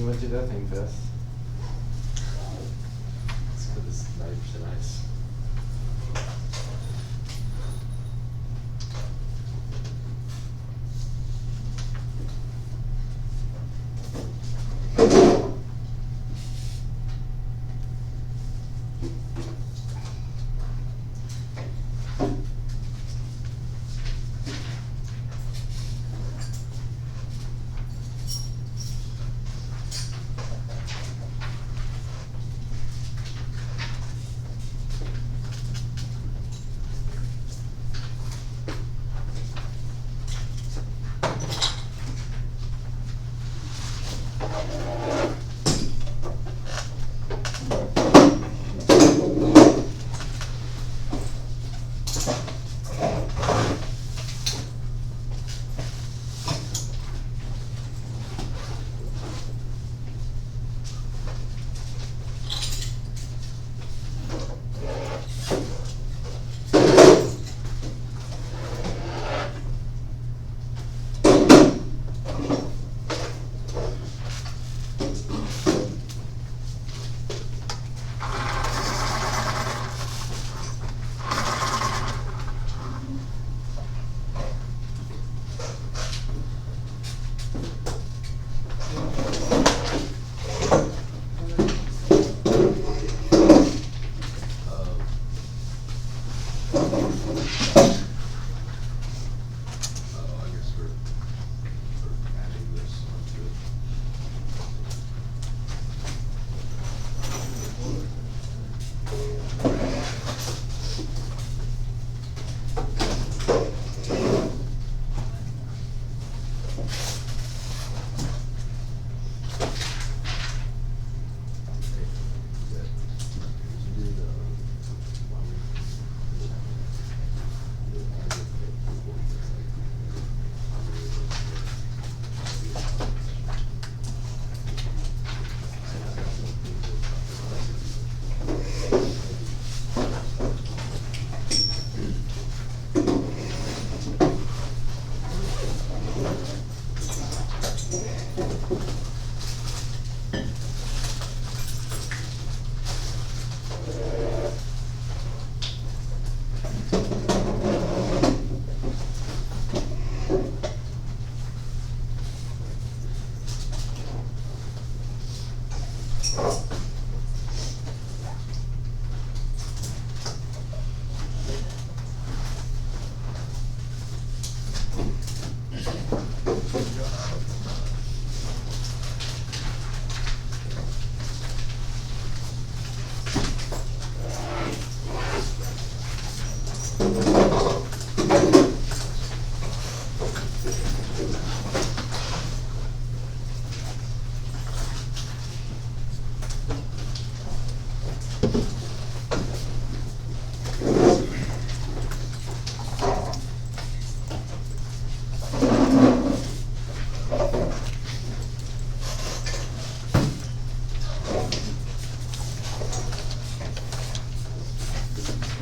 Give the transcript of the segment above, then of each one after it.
you went to that thing fest. It's because it's 90% ice.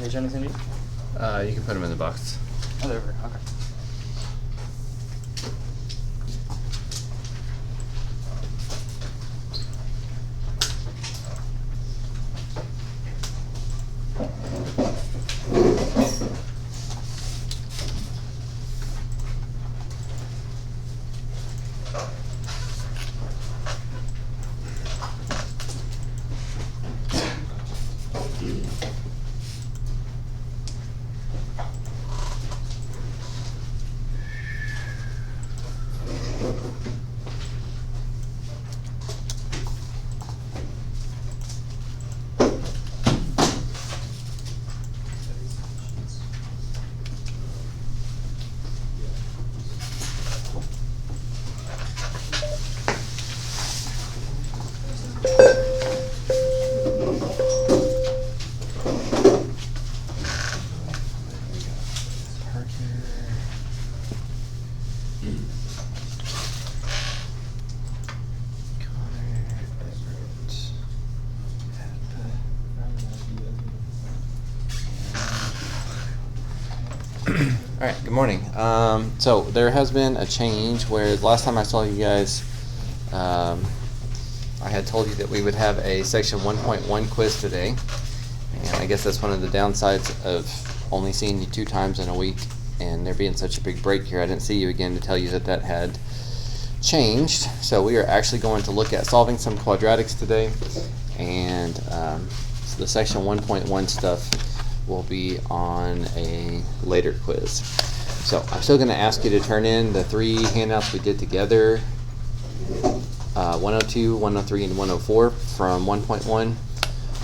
Is there anything? You can put them in the box. Oh, they're over. Okay. All right, good morning. So there has been a change where last time I saw you guys, I had told you that we would have a section 1.1 quiz today, and I guess that's one of the downsides of only seeing you 2 times in a week and there being such a big break here. I didn't see you again to tell you that that had changed. So we are actually going to look at solving some quadratics today, and so the section 1.1 stuff will be on a later quiz. So I'm still going to ask you to turn in the 3 handouts we did together, 102, 103, and 104 from 1.1,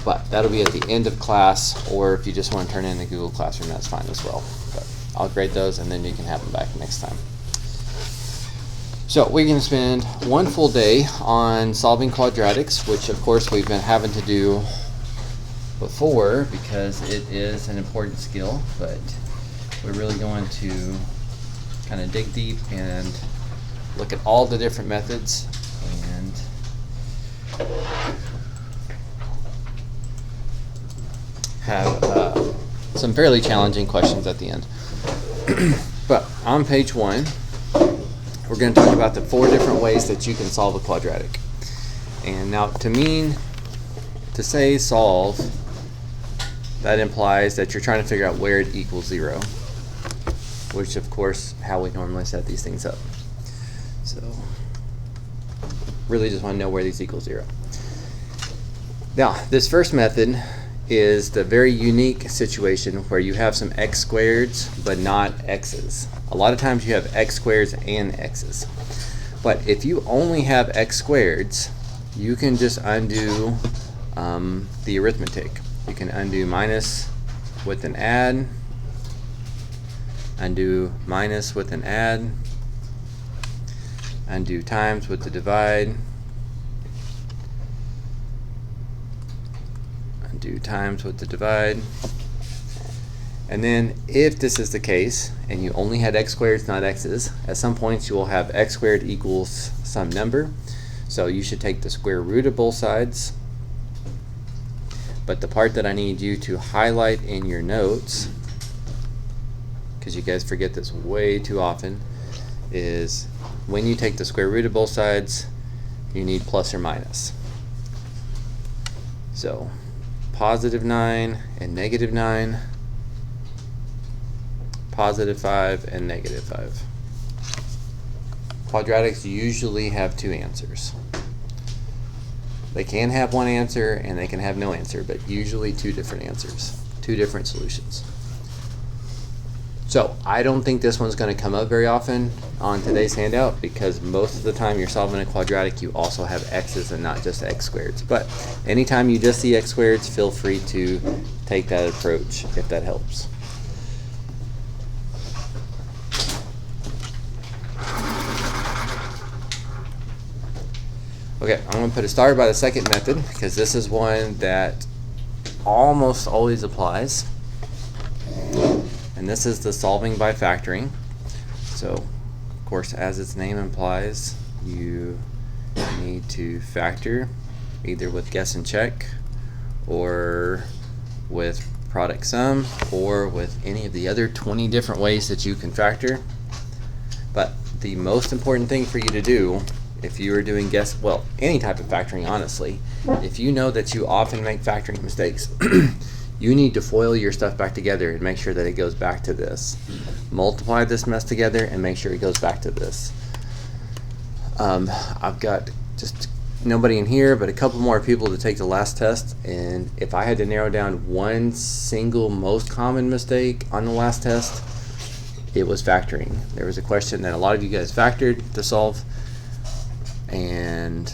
but that'll be at the end of class, or if you just want to turn in the Google Classroom, that's fine as well. But I'll grade those and then you can have them back next time. So we're going to spend 1 full day on solving quadratics, which of course we've been having to do before because it is an important skill, but we're really going to kind of dig deep and look at all the different methods and have some fairly challenging questions at the end. But on page 1, we're going to talk about the 4 different ways that you can solve a quadratic. And now to say solve, that implies that you're trying to figure out where it equals 0, which of course how we normally set these things up. So really just want to know where these equal 0. Now this first method is the very unique situation where you have some x squareds but not x's. A lot of times you have x squareds and x's. But if you only have x squareds, you can just undo the arithmetic. You can undo minus with an add, undo minus with an add, undo times with the divide, undo times with the divide. And then if this is the case and you only had x squareds, not x's, at some points you will have x squared equals some number. So you should take the square root of both sides. But the part that I need you to highlight in your notes, because you guys forget this way too often, is when you take the square root of both sides, you need plus or minus. So positive 9 and negative 9, positive 5 and negative 5. Quadratics usually have 2 answers. They can have 1 answer and they can have no answer, but usually 2 different answers, 2 different solutions. So I don't think this one's going to come up very often on today's handout because most of the time you're solving a quadratic, you also have x's and not just x squareds. But anytime you just see x squareds, feel free to take that approach if that helps. Okay, I'm going to put a star by the second method because this is one that almost always applies. And this is the solving by factoring. So, of course, as its name implies, you need to factor either with guess and check or with product sum or with any of the other 20 different ways that you can factor. But the most important thing for you to do if you are doing any type of factoring, honestly, if you know that you often make factoring mistakes, you need to FOIL your stuff back together and make sure that it goes back to this. Multiply this mess together and make sure it goes back to this. I've got just nobody in here but a couple more people to take the last test, and if I had to narrow down one single most common mistake on the last test, it was factoring. There was a question that a lot of you guys factored to solve, and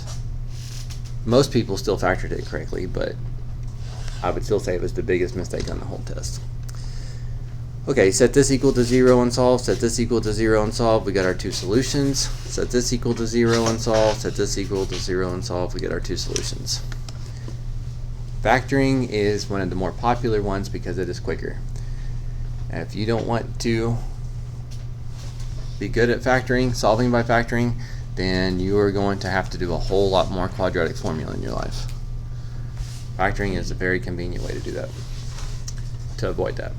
most people still factored it correctly, but I would still say it was the biggest mistake on the whole test. Okay, set this equal to 0 and solve, set this equal to 0 and solve, we got our 2 solutions. Set this equal to 0 and solve, set this equal to 0 and solve, we get our 2 solutions. Factoring is one of the more popular ones because it is quicker. And if you don't want to be good at factoring, solving by factoring, then you are going to have to do a whole lot more quadratic formula in your life. Factoring is a very convenient way to do that, to avoid that.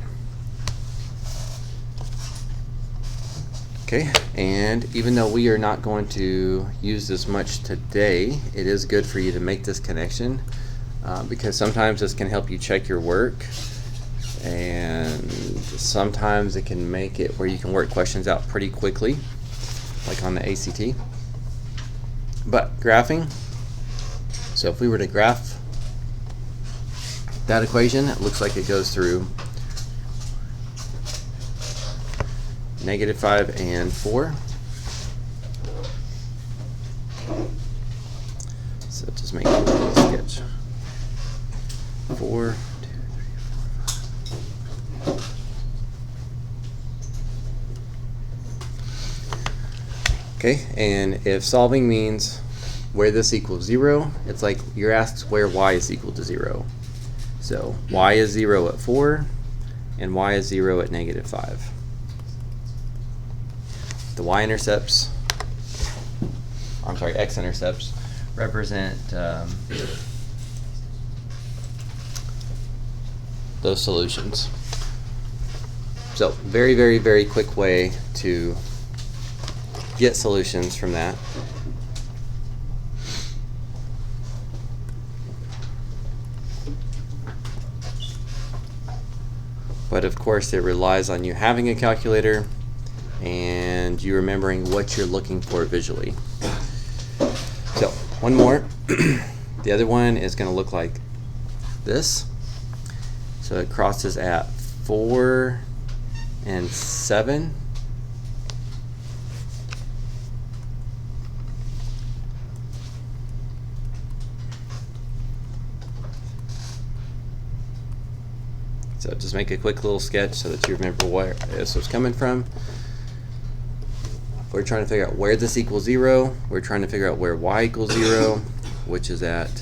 Okay, and even though we are not going to use this much today, it is good for you to make this connection because sometimes this can help you check your work, and sometimes it can make it where you can work questions out pretty quickly, like on the ACT. But graphing, so if we were to graph that equation, it looks like it goes through -5 and 4. So just make a little sketch. 4, 2, 3, 4, 5. Okay, and if solving means where this equals 0, it's like you're asked where y is equal to 0. So y is 0 at 4, and y is 0 at -5. The y-intercepts, I'm sorry, x-intercepts represent those solutions. So very, very, very quick way to get solutions from that. But of course, it relies on you having a calculator and you remembering what you're looking for visually. So one more. The other one is going to look like this. So it crosses at 4 and 7. So just make a quick little sketch so that you remember where this was coming from. We're trying to figure out where this equals 0. We're trying to figure out where y equals 0, which is at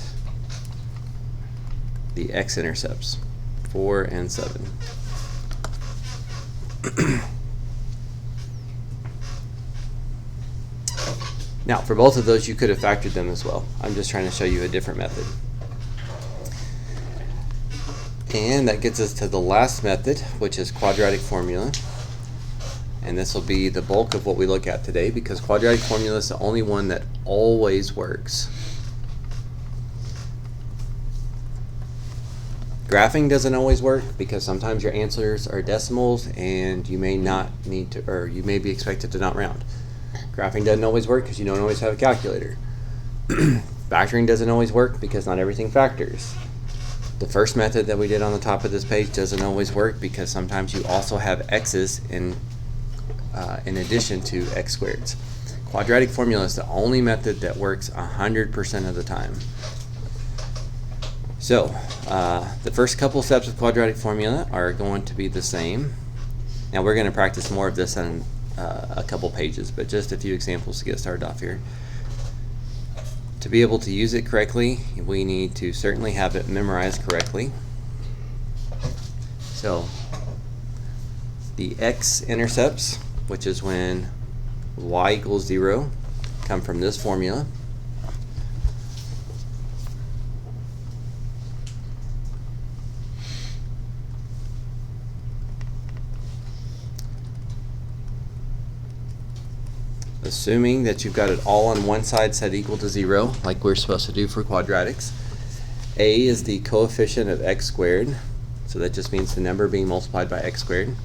the x-intercepts, 4 and 7. Now, for both of those, you could have factored them as well. I'm just trying to show you a different method. And that gets us to the last method, which is quadratic formula. And this will be the bulk of what we look at today because quadratic formula is the only one that always works. Graphing doesn't always work because sometimes your answers are decimals and you may not need to, or you may be expected to not round. Graphing doesn't always work because you don't always have a calculator. Factoring doesn't always work because not everything factors. The first method that we did on the top of this page doesn't always work because sometimes you also have x's in addition to x squareds. Quadratic formula is the only method that works 100% of the time. So the first couple steps of quadratic formula are going to be the same. Now we're going to practice more of this on a couple pages, but just a few examples to get started off here. To be able to use it correctly, we need to certainly have it memorized correctly. So the x-intercepts, which is when y equals 0, come from this formula. Assuming that you've got it all on one side set equal to 0, like we're supposed to do for quadratics. A is the coefficient of x squared, so that just means the number being multiplied by x squared.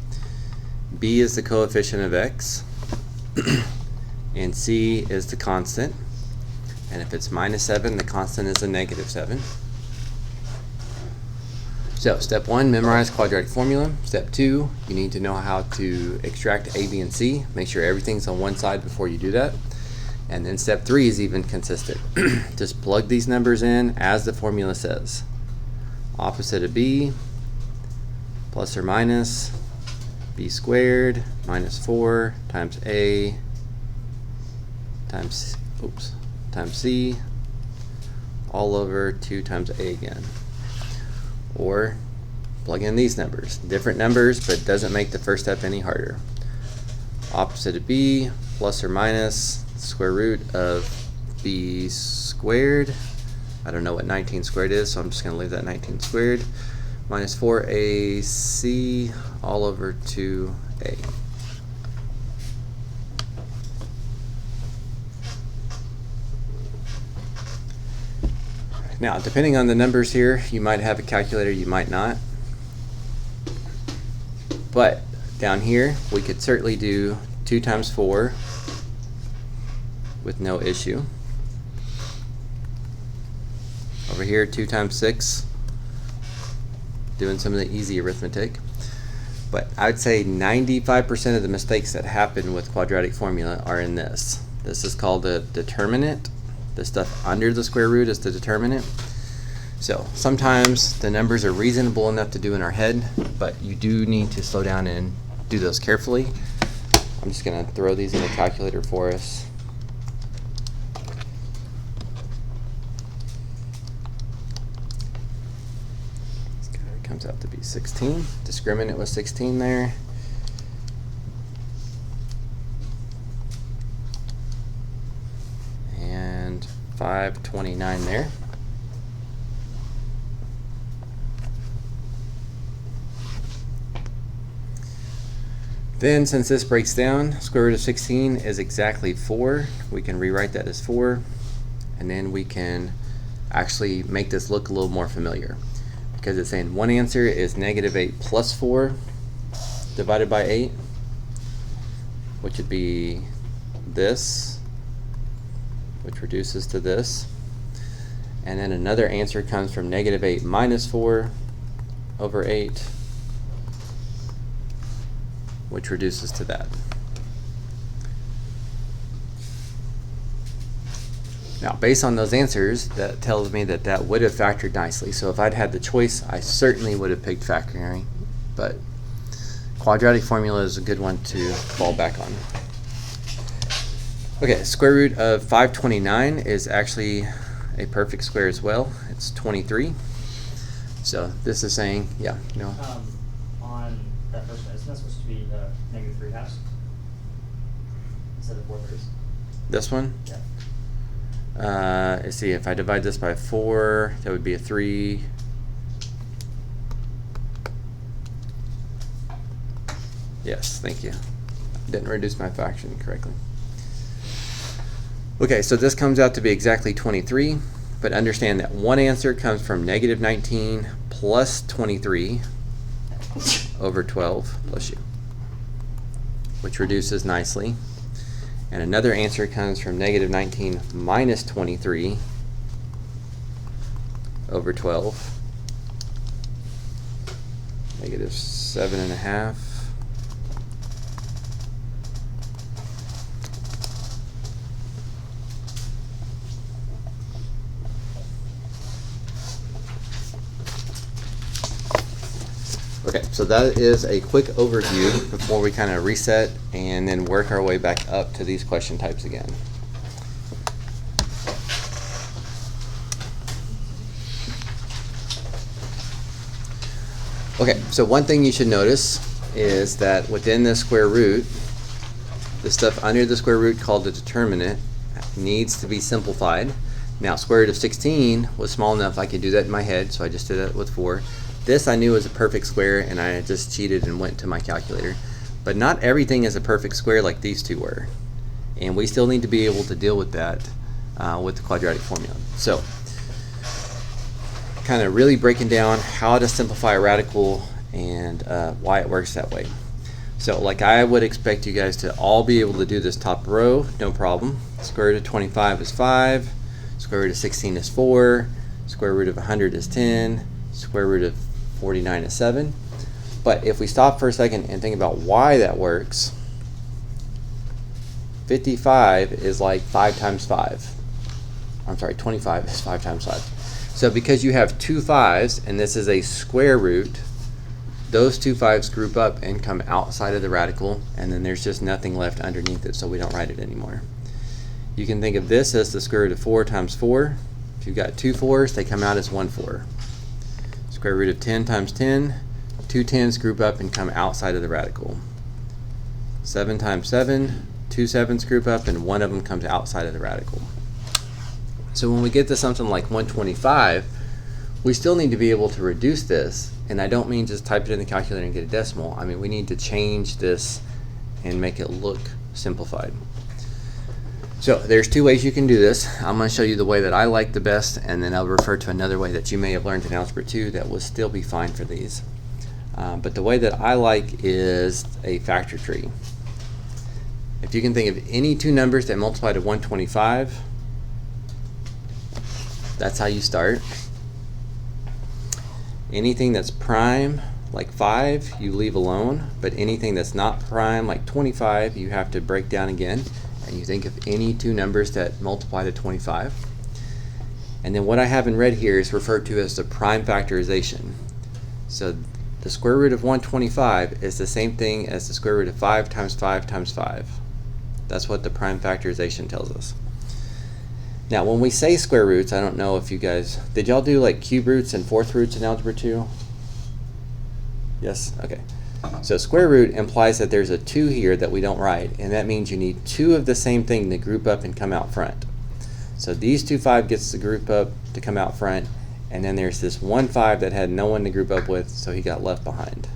B is the coefficient of x, and C is the constant. And if it's -7, the constant is a -7. So step 1, memorize quadratic formula. Step 2, you need to know how to extract A, B, and C. Make sure everything's on one side before you do that. And then step 3 is even consistent. Just plug these numbers in as the formula says. Opposite of B, plus or minus b squared minus 4 times A times C all over 2 times A again. Or plug in these numbers. Different numbers, but it doesn't make the first step any harder. Opposite of B, plus or minus the square root of B squared. I don't know what 19 squared is, so I'm just going to leave that 19 squared. Minus 4AC all over 2A. Now, depending on the numbers here, you might have a calculator, you might not. But down here, we could certainly do 2 times 4 with no issue. Over here, 2 times 6, doing some of the easy arithmetic. But I'd say 95% of the mistakes that happen with quadratic formula are in this. This is called the determinant. The stuff under the square root is the determinant. So sometimes the numbers are reasonable enough to do in our head, but you do need to slow down and do those carefully. I'm just going to throw these in the calculator for us. It comes out to be 16. Discriminant was 16 there. And 529 there. Then, since this breaks down, square root of 16 is exactly 4. We can rewrite that as 4. And then we can actually make this look a little more familiar. Because it's saying one answer is negative 8 plus 4 divided by 8, which would be this, which reduces to this. And then another answer comes from negative 8 minus 4 over 8, which reduces to that. Now, based on those answers, that tells me that that would have factored nicely. So if I'd had the choice, I certainly would have picked factoring. But quadratic formula is a good one to fall back on. Okay, square root of 529 is actually a perfect square as well. It's 23. So this is saying, yeah, no. On that first one, isn't that supposed to be negative 3 halves instead of 4 thirds? This one? Yeah. Let's see, if I divide this by 4, that would be a 3. Yes, thank you. Didn't reduce my fraction correctly. Okay, so this comes out to be exactly 23, but understand that one answer comes from negative 19 plus 23 over 12 plus u, which reduces nicely. And another answer comes from negative 19 minus 23 over 12, negative 7.5. Okay, so that is a quick overview before we kind of reset and then work our way back up to these question types again. Okay, so one thing you should notice is that within the square root, the stuff under the square root called the determinant needs to be simplified. Now, square root of 16 was small enough I could do that in my head, so I just did that with 4. This I knew was a perfect square, and I just cheated and went to my calculator. But not everything is a perfect square like these two were. And we still need to be able to deal with that with the quadratic formula. So, kind of really breaking down how to simplify a radical and why it works that way. So, like I would expect you guys to all be able to do this top row, no problem. Square root of 25 is 5. Square root of 16 is 4. Square root of 100 is 10. Square root of 49 is 7. But if we stop for a second and think about why that works, 55 is like 5 times 5. I'm sorry, 25 is 5 times 5. So because you have two 5s and this is a square root, those two 5s group up and come outside of the radical, and then there's just nothing left underneath it, so we don't write it anymore. You can think of this as the square root of 4 times 4. If you've got two 4s, they come out as 1 4. Square root of 10 times 10, two 10s group up and come outside of the radical. 7 times 7, two 7s group up and one of them comes outside of the radical. So when we get to something like 125, we still need to be able to reduce this, and I don't mean just type it in the calculator and get a decimal. I mean, we need to change this and make it look simplified. So there's two ways you can do this. I'm going to show you the way that I like the best, and then I'll refer to another way that you may have learned in Algebra 2 that will still be fine for these. But the way that I like is a factor tree. If you can think of any two numbers that multiply to 125, that's how you start. Anything that's prime, like 5, you leave alone, but anything that's not prime, like 25, you have to break down again, and you think of any two numbers that multiply to 25. And then what I have in red here is referred to as the prime factorization. So the square root of 125 is the same thing as the square root of 5 times 5 times 5. That's what the prime factorization tells us. Now when we say square roots, I don't know if you guys, did y'all do like cube roots and fourth roots in Algebra 2? Yes? Okay. So square root implies that there's a 2 here that we don't write, and that means you need two of the same thing to group up and come out front. So these two 5 gets to group up to come out front, and then there's this 1 5 that had no one to group up with, so he got left behind.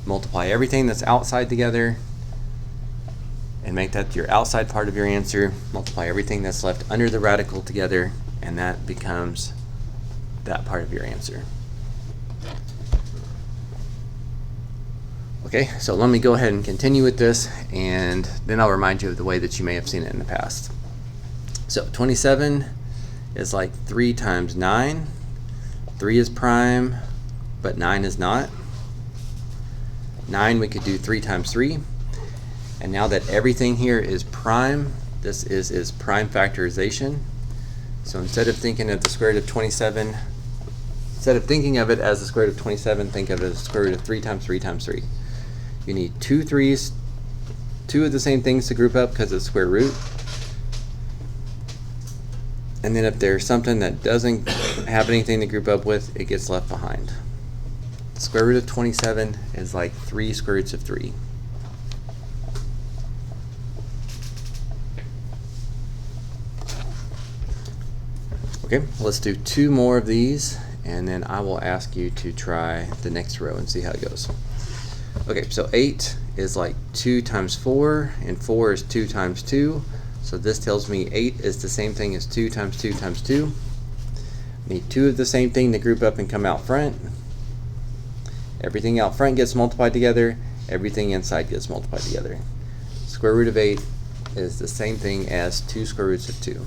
Multiply everything that's outside together and make that your outside part of your answer. Multiply everything that's left under the radical together, and that becomes that part of your answer. Okay, so let me go ahead and continue with this, and then I'll remind you of the way that you may have seen it in the past. So 27 is like 3 times 9. 3 is prime, but 9 is not. 9 we could do 3 times 3. And now that everything here is prime, this is prime factorization. So instead of thinking of the square root of 27, instead of thinking of it as the square root of 27, think of it as the square root of 3 times 3 times 3. You need two 3's, two of the same things to group up because it's square root. And then if there's something that doesn't have anything to group up with, it gets left behind. The square root of 27 is like 3 square roots of 3. Okay, let's do 2 more of these, and then I will ask you to try the next row and see how it goes. Okay, so 8 is like 2 times 4, and 4 is 2 times 2. So this tells me 8 is the same thing as 2 times 2 times 2. Need 2 of the same thing to group up and come out front. Everything out front gets multiplied together. Everything inside gets multiplied together. Square root of 8 is the same thing as 2 square roots of 2.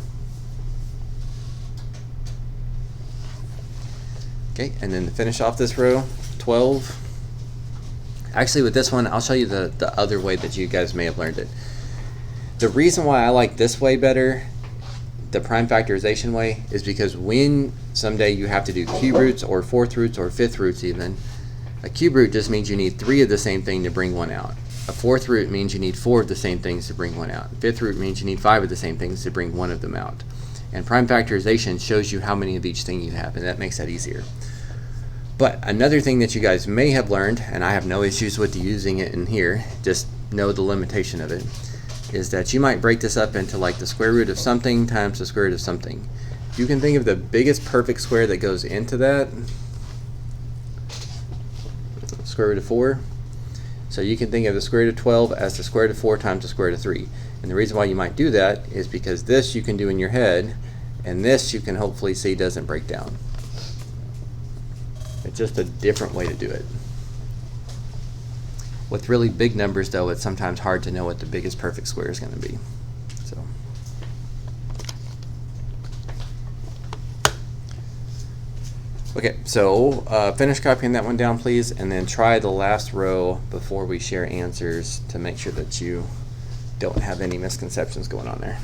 Okay, and then to finish off this row, 12. Actually, with this one, I'll show you the other way that you guys may have learned it. The reason why I like this way better, the prime factorization way, is because when someday you have to do cube roots or fourth roots or fifth roots even, a cube root just means you need 3 of the same thing to bring one out. A fourth root means you need 4 of the same things to bring one out. Fifth root means you need 5 of the same things to bring one of them out. And prime factorization shows you how many of each thing you have, and that makes that easier. But another thing that you guys may have learned, and I have no issues with using it in here, just know the limitation of it, is that you might break this up into like the square root of something times the square root of something. You can think of the biggest perfect square that goes into that, square root of 4. So you can think of the square root of 12 as the square root of 4 times the square root of 3. And the reason why you might do that is because this you can do in your head, and this you can hopefully see doesn't break down. It's just a different way to do it. With really big numbers though, it's sometimes hard to know what the biggest perfect square is going to be. So okay, so finish copying that one down please, and then try the last row before we share answers to make sure that you don't have any misconceptions going on there.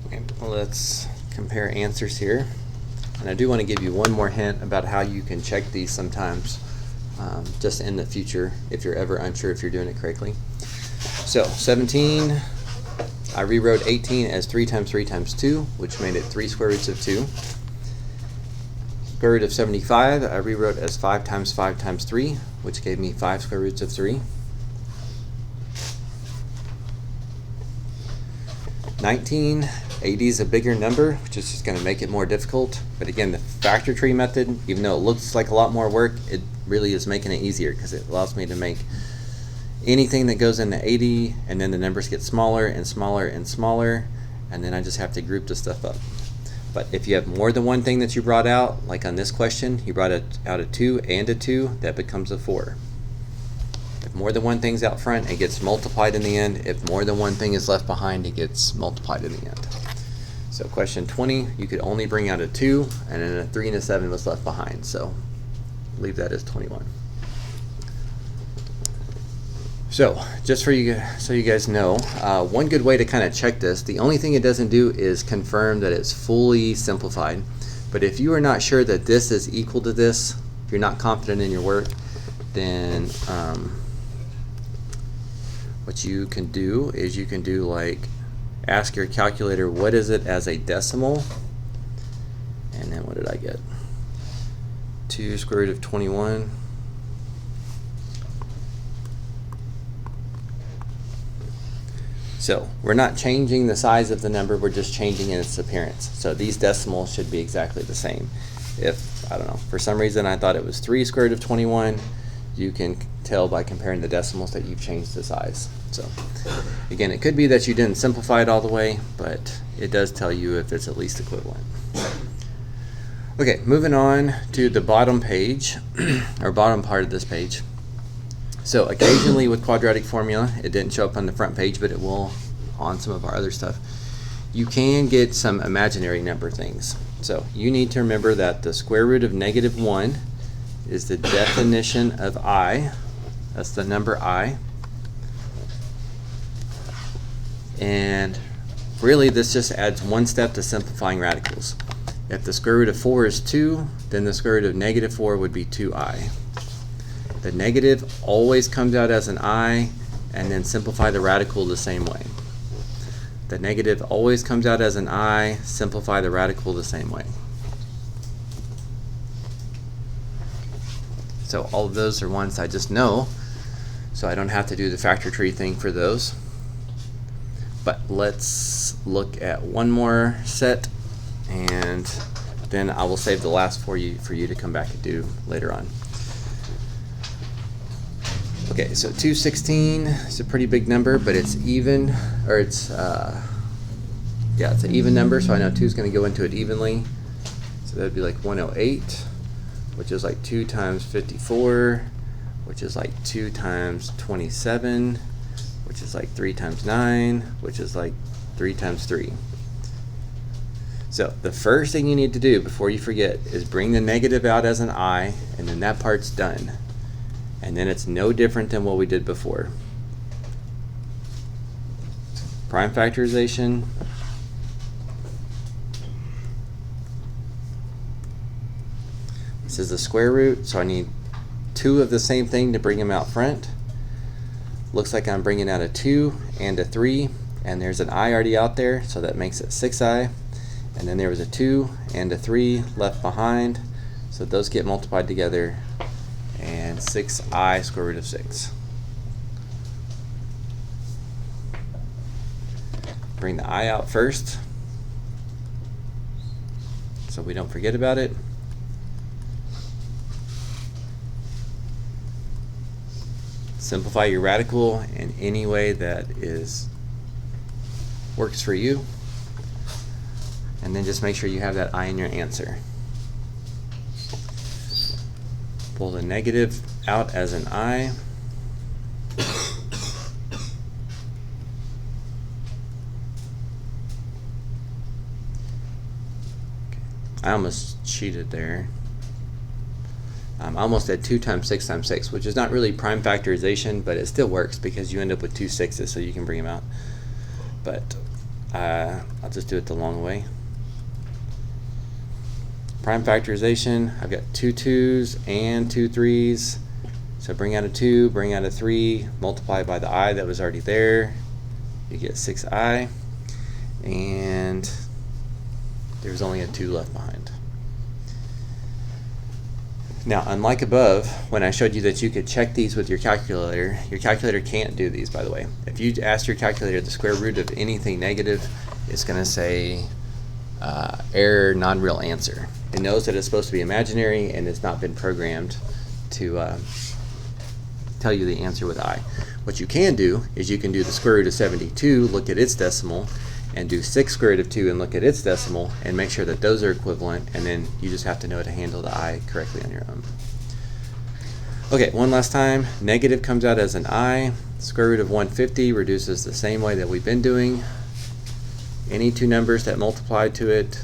Okay, well, let's compare answers here. And I do want to give you one more hint about how you can check these sometimes, just in the future, if you're ever unsure if you're doing it correctly. So 17, I rewrote 18 as 3 times 3 times 2, which made it 3 square roots of 2. Square root of 75, I rewrote as 5 times 5 times 3, which gave me 5 square roots of 3. 19, 80 is a bigger number, which is just going to make it more difficult. But again, the factor tree method, even though it looks like a lot more work, it really is making it easier because it allows me to make anything that goes into 80, and then the numbers get smaller and smaller and smaller, and then I just have to group the stuff up. But if you have more than one thing that you brought out, like on this question, you brought out a 2 and a 2, that becomes a 4. If more than one thing's out front, it gets multiplied in the end. If more than one thing is left behind, it gets multiplied in the end. So question 20, you could only bring out a 2, and then a 3 and a 7 was left behind. So leave that as 21. So just for you, so you guys know, one good way to kind of check this, the only thing it doesn't do is confirm that it's fully simplified. But if you are not sure that this is equal to this, if you're not confident in your work, then what you can do is you can do like ask your calculator what is it as a decimal, and then what did I get? 2 square root of 21. So we're not changing the size of the number, we're just changing its appearance. So these decimals should be exactly the same. If, I don't know, for some reason I thought it was 3 square root of 21, you can tell by comparing the decimals that you've changed the size. So again, it could be that you didn't simplify it all the way, but it does tell you if it's at least equivalent. Okay, moving on to the bottom page, or bottom part of this page. So occasionally with quadratic formula, it didn't show up on the front page, but it will on some of our other stuff. You can get some imaginary number things. So you need to remember that the square root of -1 is the definition of I. That's the number I. And really this just adds one step to simplifying radicals. If the square root of 4 is 2, then the square root of -4 would be 2i. The negative always comes out as an I, and then simplify the radical the same way. The negative always comes out as an I, simplify the radical the same way. So all of those are ones I just know, so I don't have to do the factor tree thing for those. But let's look at one more set, and then I will save the last for you to come back and do later on. Okay, so 216 is a pretty big number, but it's even, or it's, yeah, it's an even number, so I know 2 is going to go into it evenly. So that would be like 108, which is like 2 times 54, which is like 2 times 27, which is like 3 times 9, which is like 3 times 3. So the first thing you need to do before you forget is bring the negative out as an I, and then that part's done. And then it's no different than what we did before. Prime factorization. This is the square root, so I need two of the same thing to bring them out front. Looks like I'm bringing out a 2 and a 3, and there's an I already out there, so that makes it 6i. And then there was a 2 and a 3 left behind, so those get multiplied together, and 6i square root of 6. Bring the I out first, so we don't forget about it. Simplify your radical in any way that works for you, and then just make sure you have that I in your answer. Pull the negative out as an I. I almost cheated there. I almost did 2 times 6 times 6, which is not really prime factorization, but it still works because you end up with 2 6s, so you can bring them out. But I'll just do it the long way. Prime factorization, I've got 2 2s and 2 3s. So bring out a 2, bring out a 3, multiply by the I that was already there. You get 6i, and there's only a 2 left behind. Now, unlike above, when I showed you that you could check these with your calculator can't do these, by the way. If you ask your calculator the square root of anything negative, it's going to say error, non-real answer. It knows that it's supposed to be imaginary, and it's not been programmed to tell you the answer with I. What you can do is you can do the square root of 72, look at its decimal, and do 6 square root of 2 and look at its decimal and make sure that those are equivalent, and then you just have to know to handle the I correctly on your own. Okay, one last time. Negative comes out as an I. Square root of 150 reduces the same way that we've been doing. Any two numbers that multiply to it,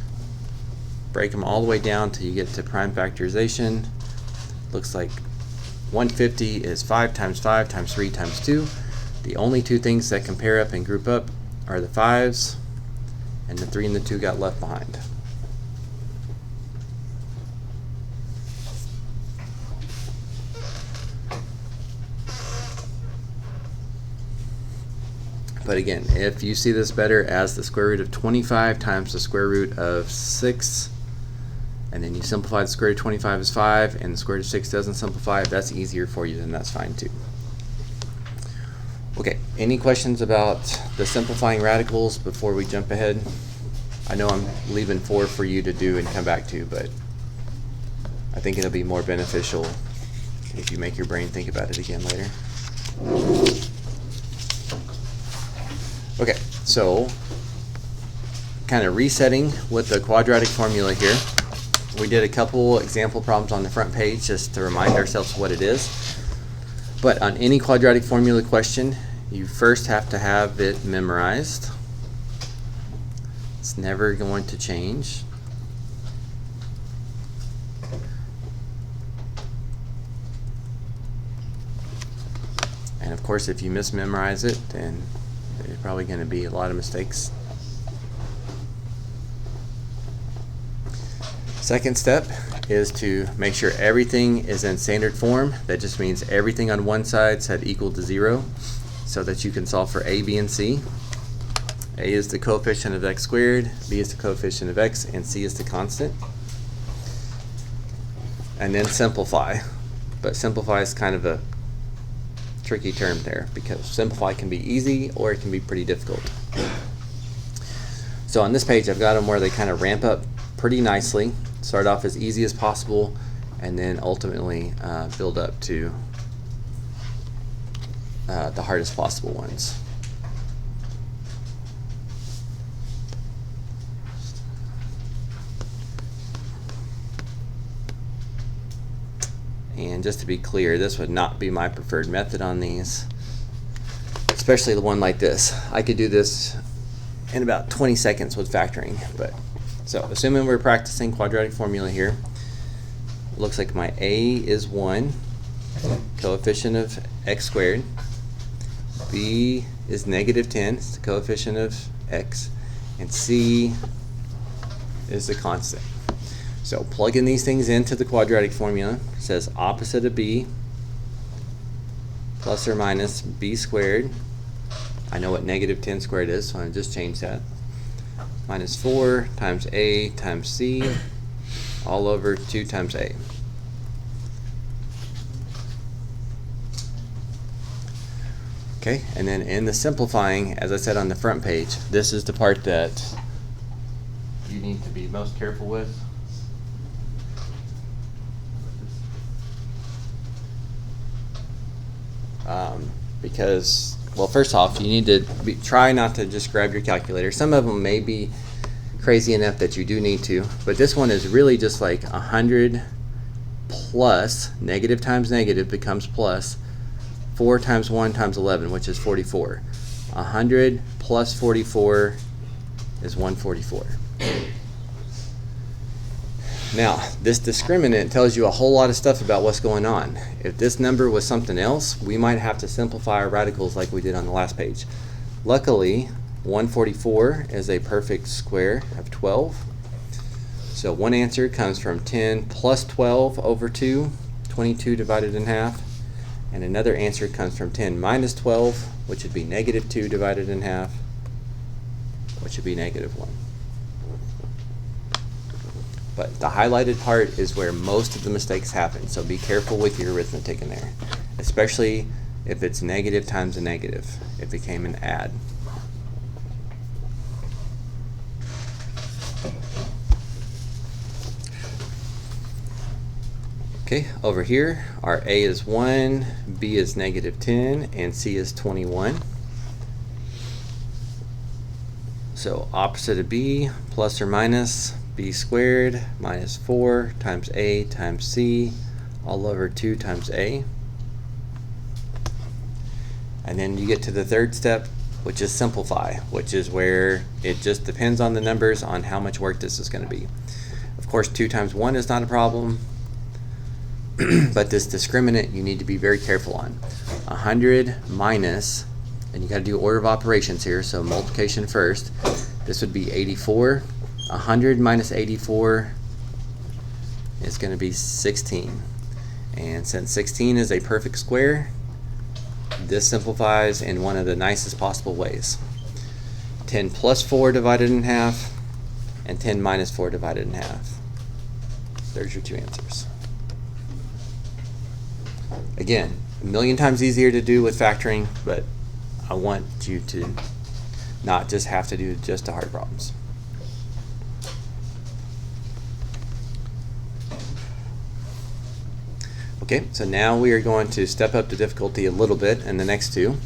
break them all the way down till you get to prime factorization. Looks like 150 is 5 times 5 times 3 times 2. The only two things that can pair up and group up are the 5s, and the 3 and the 2 got left behind. But again, if you see this better as the square root of 25 times the square root of 6, and then you simplify the square root of 25 as 5, and the square root of 6 doesn't simplify, if that's easier for you, then that's fine too. Okay, any questions about the simplifying radicals before we jump ahead? I know I'm leaving 4 for you to do and come back to, but I think it'll be more beneficial if you make your brain think about it again later. Okay, so kind of resetting with the quadratic formula here. We did a couple example problems on the front page just to remind ourselves what it is. But on any quadratic formula question, you first have to have it memorized. It's never going to change. And of course, if you mismemorize it, then there's probably going to be a lot of mistakes. Second step is to make sure everything is in standard form. That just means everything on one side set equal to 0 so that you can solve for a, b, and c. A is the coefficient of x squared, b is the coefficient of x, and c is the constant. And then simplify. But simplify is kind of a tricky term there because simplify can be easy or it can be pretty difficult. So on this page I've got them where they kind of ramp up pretty nicely. Start off as easy as possible and then ultimately build up to the hardest possible ones. And just to be clear, this would not be my preferred method on these, especially the one like this. I could do this in about 20 seconds with factoring. But so assuming we're practicing quadratic formula here, it looks like my a is 1, coefficient of x squared. B is negative 10, it's the coefficient of x, and c is the constant. So plugging these things into the quadratic formula, it says opposite of b plus or minus b squared. I know what negative 10 squared is, so I just change that. Minus 4 times a times c all over 2 times a. Okay, and then in the simplifying, as I said on the front page, this is the part that you need to be most careful with. Because, well, first off, you need to try not to just grab your calculator. Some of them may be crazy enough that you do need to, but this one is really just like 100 plus, negative times negative becomes plus, 4 times 1 times 11, which is 44. 100 plus 44 is 144. Now, this discriminant tells you a whole lot of stuff about what's going on. If this number was something else, we might have to simplify our radicals like we did on the last page. Luckily, 144 is a perfect square of 12. So one answer comes from 10 plus 12 over 2, 22 divided in half. And another answer comes from 10 minus 12, which would be negative 2 divided in half, which would be negative 1. But the highlighted part is where most of the mistakes happen, so be careful with your arithmetic in there, especially if it's negative times a negative. It became an add. Okay, over here, our A is 1, B is negative 10, and C is 21. So opposite of B, plus or minus b squared minus 4 times a times c all over 2 times a. And then you get to the third step, which is simplify, which is where it just depends on the numbers on how much work this is going to be. Of course, 2 times 1 is not a problem, but this discriminant you need to be very careful on. 100 minus, and you got to do order of operations here, so multiplication first. This would be 84. 100 minus 84 is going to be 16. And since 16 is a perfect square, this simplifies in one of the nicest possible ways. 10 plus 4 divided in half, and 10 minus 4 divided in half. There's your two answers. Again, a million times easier to do with factoring, but I want you to not just have to do just the hard problems. Okay, so now we are going to step up the difficulty a little bit in the next two.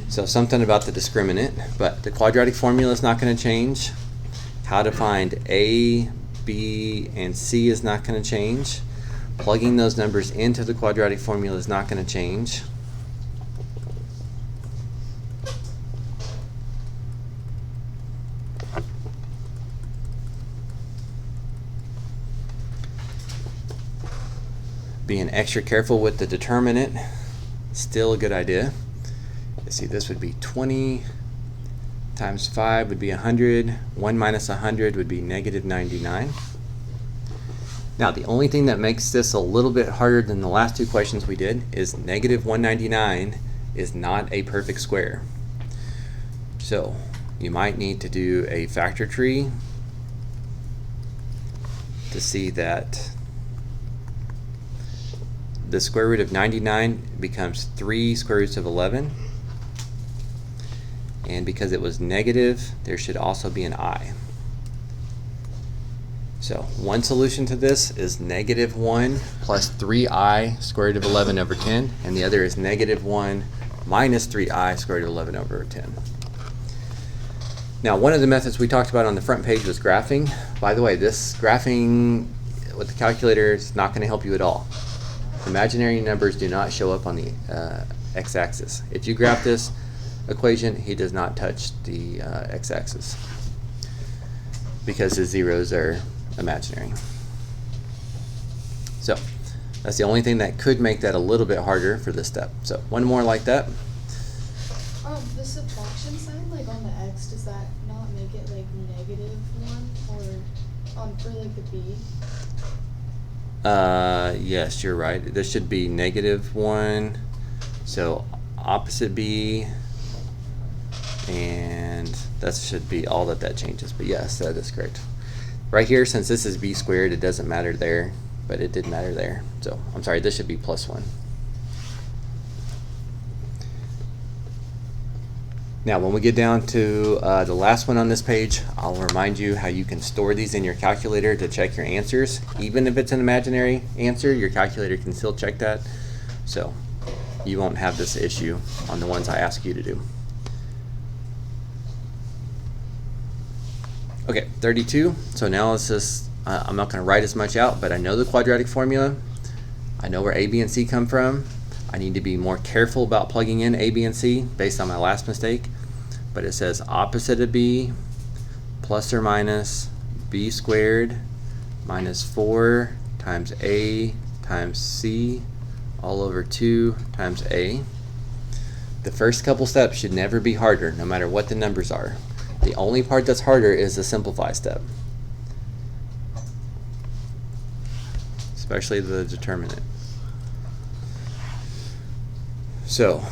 So something about the discriminant, but the quadratic formula is not going to change. How to find A, B, and C is not going to change. Plugging those numbers into the quadratic formula is not going to change. Being extra careful with the determinant, still a good idea. Let's see, this would be 20 times 5 would be 100. 1 minus 100 would be negative 99. Now, the only thing that makes this a little bit harder than the last two questions we did is negative 199 is not a perfect square. So you might need to do a factor tree to see that the square root of 99 becomes 3 square roots of 11. And because it was negative, there should also be an I. So one solution to this is negative 1 plus 3i square root of 11 over 10, and the other is negative 1 minus 3i square root of 11 over 10. Now, one of the methods we talked about on the front page was graphing. By the way, this graphing with the calculator is not going to help you at all. Imaginary numbers do not show up on the x-axis. If you graph this equation, he does not touch the x-axis because the zeros are imaginary. So that's the only thing that could make that a little bit harder for this step. So one more like that. The subtraction sign, like on the x, does that not make it like negative 1 or for like the b? Yes, you're right. This should be -1. So opposite b, and that should be all that changes. But yes, that is correct. Right here, since this is b squared, it doesn't matter there, but it did matter there. So I'm sorry, this should be +1. Now, when we get down to the last one on this page, I'll remind you how you can store these in your calculator to check your answers. Even if it's an imaginary answer, your calculator can still check that. So you won't have this issue on the ones I ask you to do. Okay, 32. So now let's just, I'm not going to write as much out, but I know the quadratic formula. I know where a, b, and c come from. I need to be more careful about plugging in a, b, and c based on my last mistake. But it says opposite of b plus or minus b squared minus 4 times a times c all over 2 times a. The first couple steps should never be harder, no matter what the numbers are. The only part that's harder is the simplify step, especially the determinant. So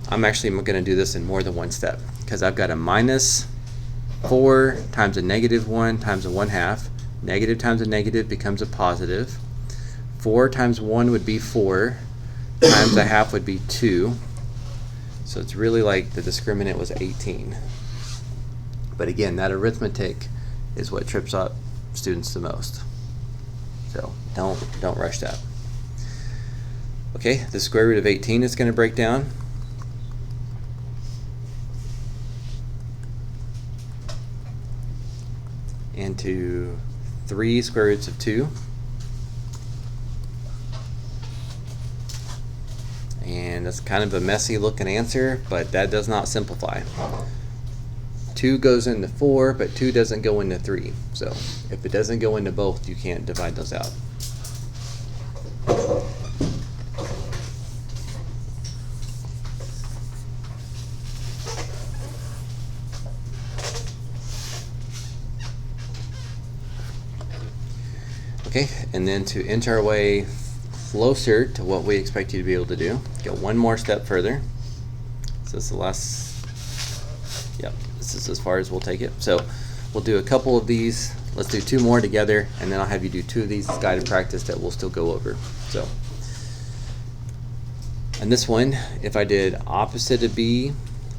I'm actually going to do this in more than one step, because I've got a -4 times a -1 times a 1/2. Negative times a negative becomes a positive. 4 times 1 would be 4, times a half would be 2. So it's really like the discriminant was 18. But again, that arithmetic is what trips up students the most. So don't rush that. Okay, the square root of 18 is going to break down. Into 3 square roots of 2. And that's kind of a messy looking answer, but that does not simplify. 2 goes into 4, but 2 doesn't go into 3. So if it doesn't go into both, you can't divide those out. Okay, and then to inch our way closer to what we expect you to be able to do, go one more step further. So this is the last, yep, this is as far as we'll take it. So we'll do a couple of these. Let's do 2 more together, and then I'll have you do 2 of these as guided practice that we'll still go over. So, and this one, if I did opposite of b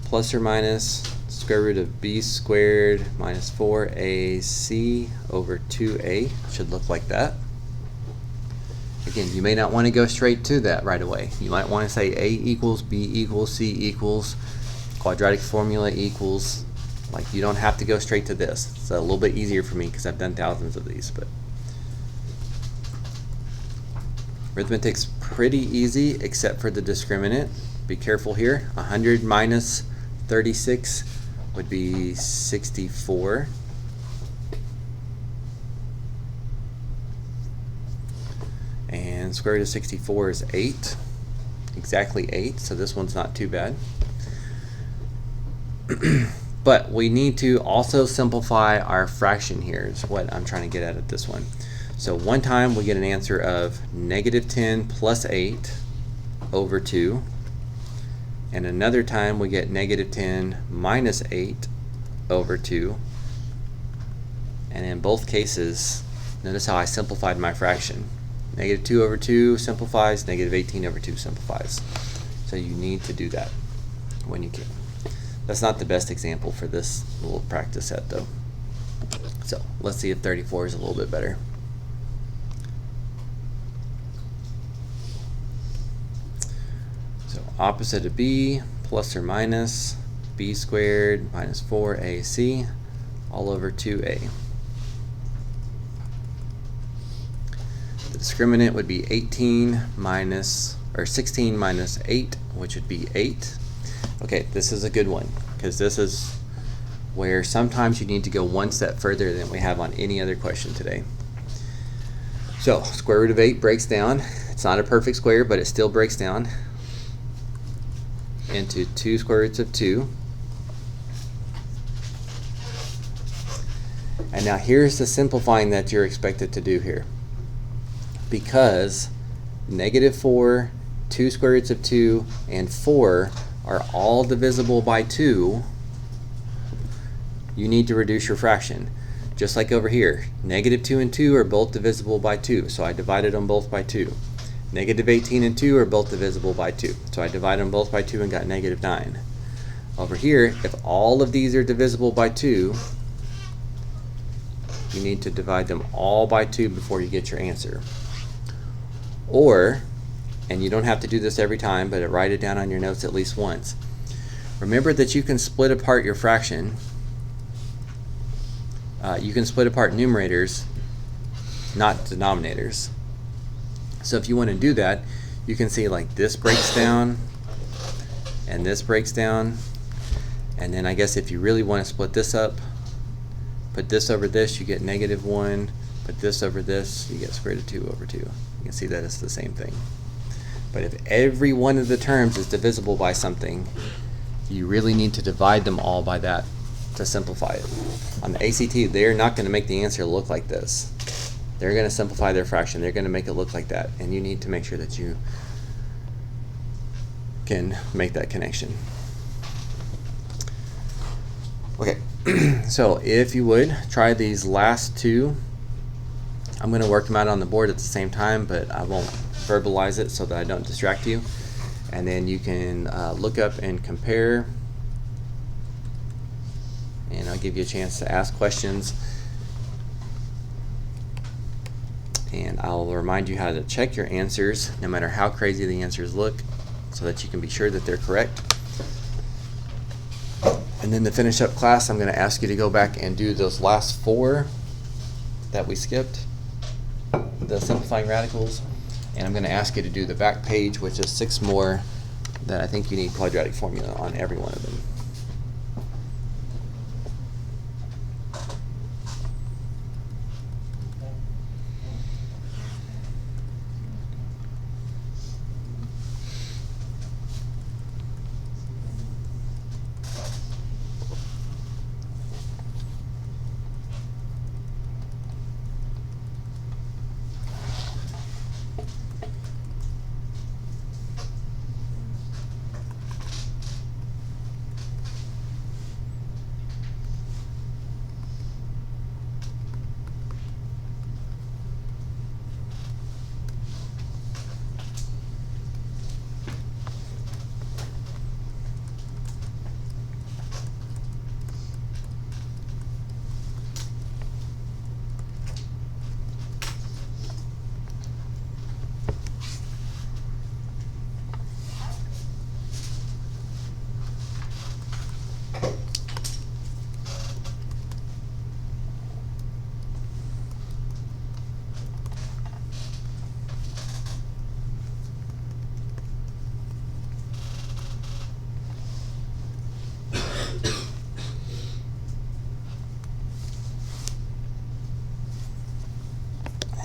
plus or minus square root of b squared minus 4ac over 2a, should look like that. Again, you may not want to go straight to that right away. You might want to say a equals, b equals, c equals, quadratic formula equals. Like, you don't have to go straight to this. It's a little bit easier for me because I've done thousands of these. But arithmetic's pretty easy except for the discriminant. Be careful here. 100 minus 36 would be 64. And square root of 64 is 8. Exactly 8, so this one's not too bad. But we need to also simplify our fraction here, is what I'm trying to get at this one. So one time we get an answer of -10 plus 8 over 2. And another time we get -10 minus 8 over 2. And in both cases, notice how I simplified my fraction. -2 over 2 simplifies, -18 over 2 simplifies. So you need to do that when you can. That's not the best example for this little practice set though. So let's see if 34 is a little bit better. So opposite of b plus or minus b squared minus 4ac all over 2a. The discriminant would be 16 minus 8, which would be 8. Okay, this is a good one, because this is where sometimes you need to go one step further than we have on any other question today. So, square root of 8 breaks down. It's not a perfect square, but it still breaks down into 2 square roots of 2. And now here's the simplifying that you're expected to do here. because -4, 2 square roots of 2, and 4 are all divisible by 2, you need to reduce your fraction. Just like over here, -2 and 2 are both divisible by 2, so I divided them both by 2. -18 and 2 are both divisible by 2, so I divided them both by 2 and got -9. Over here, if all of these are divisible by 2, you need to divide them all by 2 before you get your answer. Or, and you don't have to do this every time, but write it down on your notes at least once. Remember that you can split apart your fraction. You can split apart numerators, not denominators. So if you want to do that, you can see like this breaks down, and this breaks down, and then I guess if you really want to split this up, put this over this, you get -1. Put this over this, you get square root of 2 over 2. You can see that it's the same thing. But if every one of the terms is divisible by something, you really need to divide them all by that to simplify it. On the ACT, they're not going to make the answer look like this. They're going to simplify their fraction. They're going to make it look like that. And you need to make sure that you can make that connection. Okay, so if you would, try these last two. I'm going to work them out on the board at the same time, but I won't verbalize it so that I don't distract you. And then you can look up and compare. And I'll give you a chance to ask questions. And I'll remind you how to check your answers, no matter how crazy the answers look, so that you can be sure that they're correct. And then to finish up class, I'm going to ask you to go back and do those last 4 that we skipped, the simplifying radicals. And I'm going to ask you to do the back page, which is 6 more that I think you need quadratic formula on every one of them.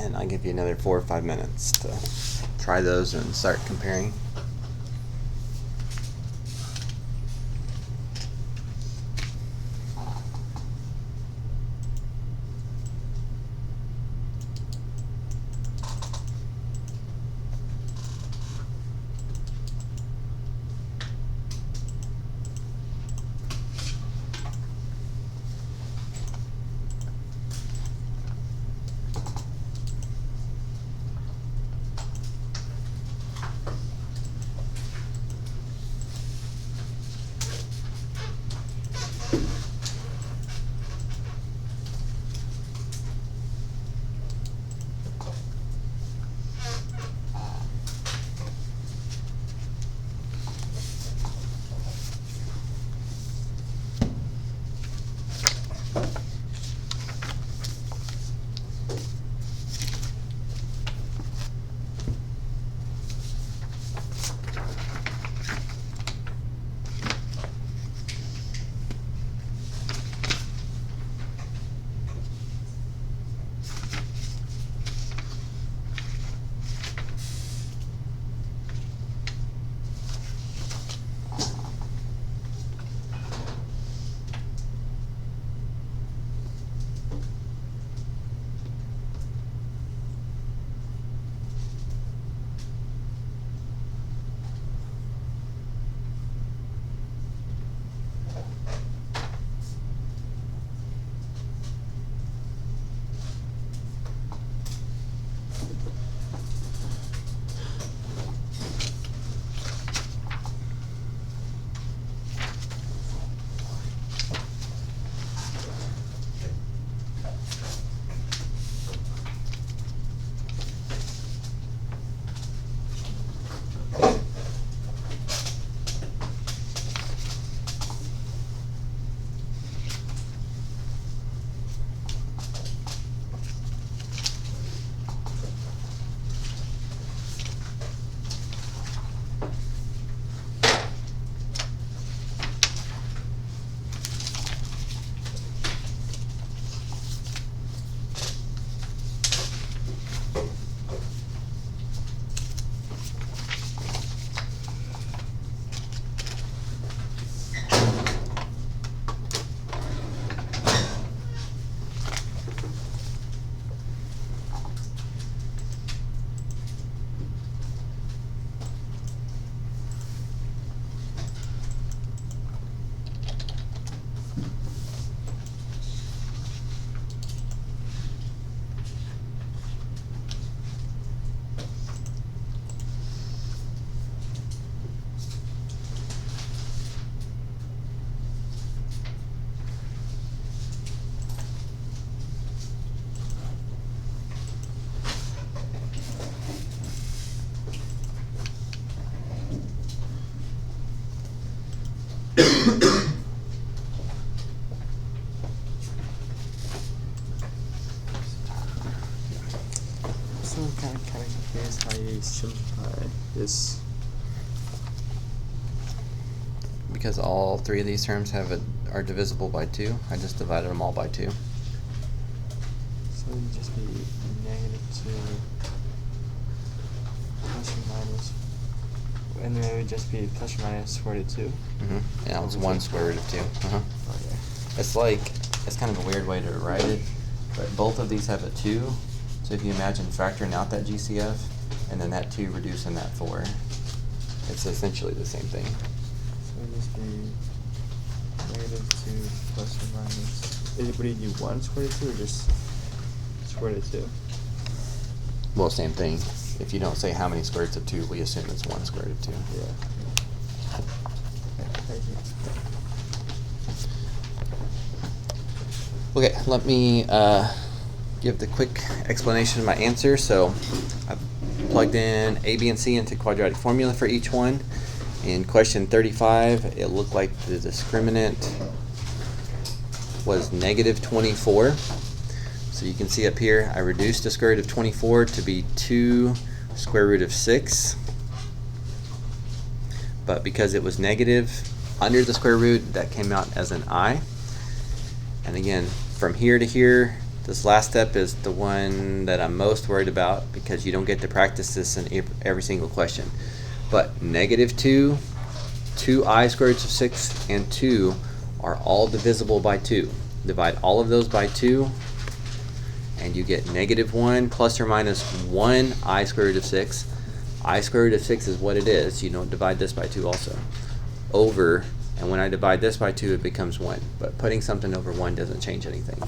And I'll give you another 4 or 5 minutes to try those and start comparing. kind of confused how you simplify this. Because all three of these terms are divisible by 2, I just divided them all by 2. So it would just be -2 plus or minus, and then it would just be plus or minus square root of 2. Yeah, that was 1 square root of 2. Okay. It's like, it's kind of a weird way to write it, but both of these have a 2. So if you imagine factoring out that GCF, and then that 2 reducing that 4, it's essentially the same thing. So it would just be -2 plus or minus. Would you do 1 square root of 2 or just square root of 2? Well, same thing. If you don't say how many square roots of 2, we assume it's 1 square root of 2. Yeah. Okay, thank you. Okay, let me give the quick explanation of my answer. So I've plugged in A, B, and C into quadratic formula for each one. In question 35, it looked like the discriminant was -24. So you can see up here, I reduced the square root of 24 to be 2 square root of 6. But because it was negative under the square root, that came out as an I. And again, from here to here, this last step is the one that I'm most worried about because you don't get to practice this in every single question. But -2, 2i square roots of 6, and 2 are all divisible by 2. Divide all of those by 2, and you get -1 plus or minus 1 I square root of 6. I square root of 6 is what it is. You don't divide this by 2 also. Over, and when I divide this by 2, it becomes 1. But putting something over 1 doesn't change anything.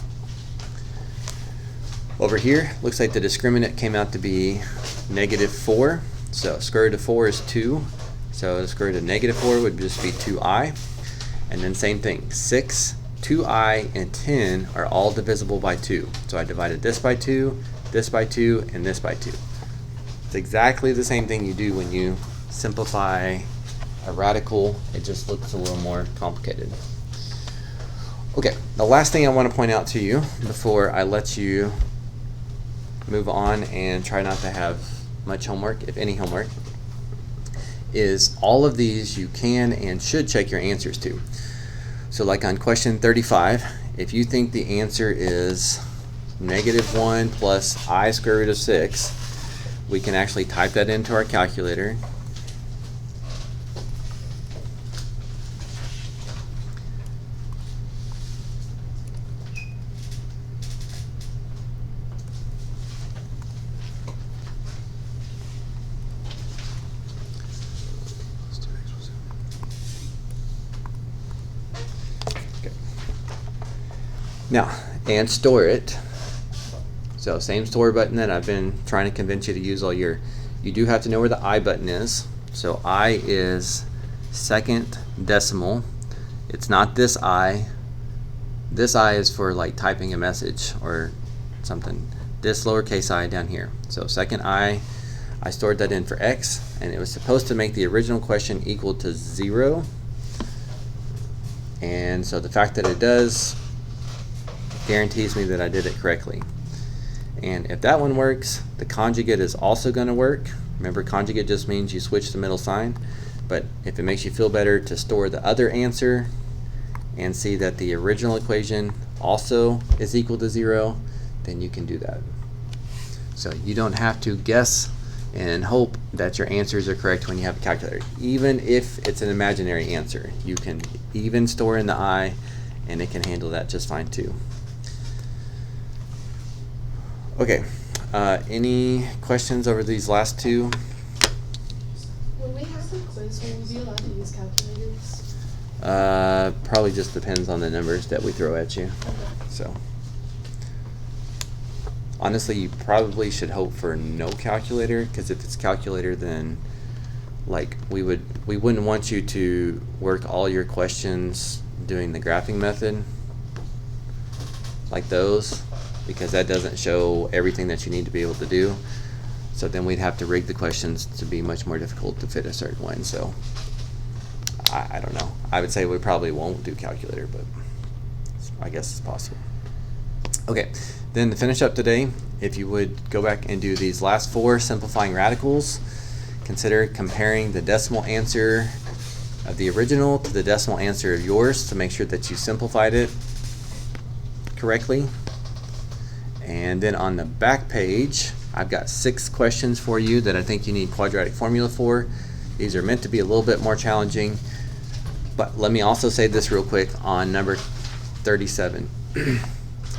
Over here, looks like the discriminant came out to be -4. So square root of 4 is 2. So the square root of -4 would just be 2i. And then same thing, 6, 2i, and 10 are all divisible by 2. So I divided this by 2, this by 2, and this by 2. It's exactly the same thing you do when you simplify a radical. It just looks a little more complicated. Okay, the last thing I want to point out to you before I let you move on and try not to have much homework, if any homework, is all of these you can and should check your answers to. So like on question 35, if you think the answer is -1 plus I square root of 6, we can actually type that into our calculator. Now, and store it. So same store button that I've been trying to convince you to use all year. You do have to know where the I button is. So I is second decimal. It's not this I. This I is for like typing a message or something. This lowercase I down here. So second I stored that in for X, and it was supposed to make the original question equal to 0. And so the fact that it does guarantees me that I did it correctly. And if that one works, the conjugate is also going to work. Remember, conjugate just means you switch the middle sign. But if it makes you feel better to store the other answer and see that the original equation also is equal to 0, then you can do that. So you don't have to guess and hope that your answers are correct when you have a calculator. Even if it's an imaginary answer, you can even store in the I, and it can handle that just fine too. Okay, any questions over these last two? When we have the quiz, will we be allowed to use calculators? Probably just depends on the numbers that we throw at you. Okay. So, honestly, you probably should hope for no calculator, because if it's calculator, then like we wouldn't want you to work all your questions doing the graphing method, like those, because that doesn't show everything that you need to be able to do. So then we'd have to rig the questions to be much more difficult to fit a certain one. So I don't know. I would say we probably won't do calculator, but I guess it's possible. Okay, Then to finish up today, if you would go back and do these last 4 simplifying radicals, consider comparing the decimal answer of the original to the decimal answer of yours to make sure that you simplified it correctly. And then on the back page, I've got 6 questions for you that I think you need quadratic formula for. These are meant to be a little bit more challenging, but let me also say this real quick on number 37.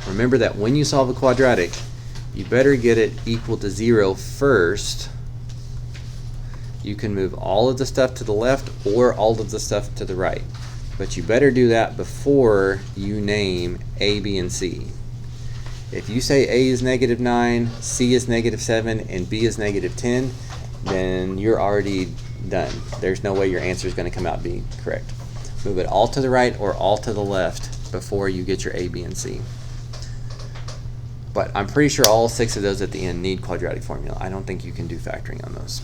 Remember that when you solve a quadratic, you better get it equal to 0 first. You can move all of the stuff to the left or all of the stuff to the right, but you better do that before you name A, B, and C. If you say A is -9, C is -7, and B is -10, then you're already done. There's no way your answer is going to come out being correct. Move it all to the right or all to the left before you get your A, B, and C. But I'm pretty sure all 6 of those at the end need quadratic formula. I don't think you can do factoring on those.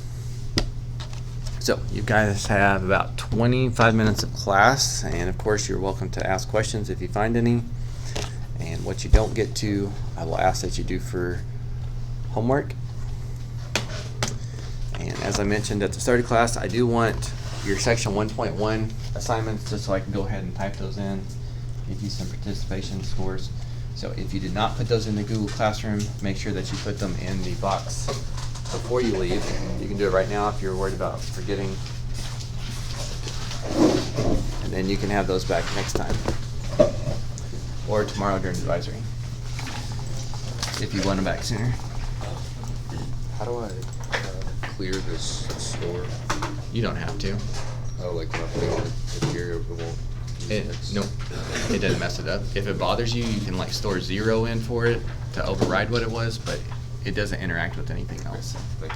So you guys have about 25 minutes of class, and of course you're welcome to ask questions if you find any. And what you don't get to, I will ask that you do for homework. And as I mentioned at the start of class, I do want your section 1.1 assignments just so I can go ahead and type those in, give you some participation scores. So if you did not put those in the Google Classroom, make sure that you put them in the box before you leave. You can do it right now if you're worried about forgetting. And then you can have those back next time. Or tomorrow during advisory, if you want them back sooner. How do I clear this store? You don't have to. Oh, like when I put it on the here, it won't. Nope, it doesn't mess it up. If it bothers you, you can like store 0 in for it to override what it was, but it doesn't interact with anything else. Thanks.